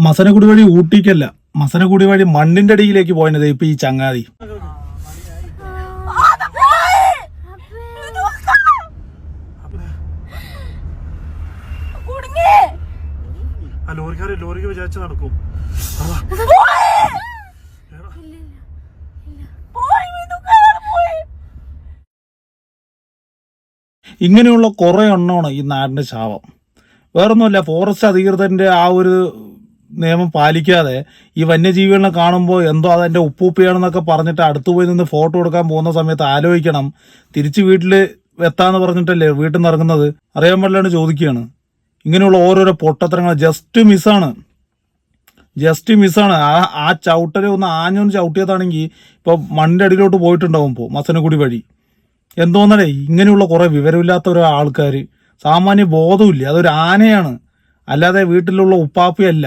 മസനഗുടി വഴി ഊട്ടിക്കല്ല, മസനഗുടി വഴി മണ്ണിന്റെ അടിയിലേക്ക് പോയത് ഇപ്പൊ ഈ ചങ്ങാതി. ലോറിക്ക് വിചാരിച്ച് നടക്കും. ഇങ്ങനെയുള്ള കുറെ എണ്ണമാണ് ഈ നാടിന്റെ ശാപം. വേറൊന്നുമല്ല, ഫോറസ്റ്റ് അധികൃതരുടെ ആ ഒരു നിയമം പാലിക്കാതെ ഈ വന്യജീവികളെ കാണുമ്പോൾ എന്തോ അതെന്റെ ഉപ്പൂപ്പിയാണെന്നൊക്കെ പറഞ്ഞിട്ട് അടുത്തു പോയി നിന്ന് ഫോട്ടോ എടുക്കാൻ പോകുന്ന സമയത്ത് ആലോചിക്കണം, തിരിച്ച് വീട്ടിൽ എത്താന്ന് പറഞ്ഞിട്ടല്ലേ വീട്ടിൽ നിന്ന് ഇറങ്ങുന്നത്. അറിയാൻ പാടില്ലാണ്ട് ചോദിക്കുകയാണ്. ഇങ്ങനെയുള്ള ഓരോരോ പൊട്ടത്തരങ്ങൾ ജസ്റ്റ് മിസ്സാണ്. ആ ചവിട്ടല് ഒന്ന് ആഞ്ഞൊന്ന് ചവിട്ടിയതാണെങ്കിൽ ഇപ്പൊ മണ്ണിന്റെ അടിയിലോട്ട് പോയിട്ടുണ്ടാവും ഇപ്പോൾ മസനഗുടി വഴി. എന്തോന്നടേ ഇങ്ങനെയുള്ള കുറെ വിവരമില്ലാത്ത ഓരോ ആൾക്കാർ, സാമാന്യ ബോധമില്ല. അതൊരു ആനയാണ്, അല്ലാതെ വീട്ടിലുള്ള ഉപ്പാപ്പിയല്ല.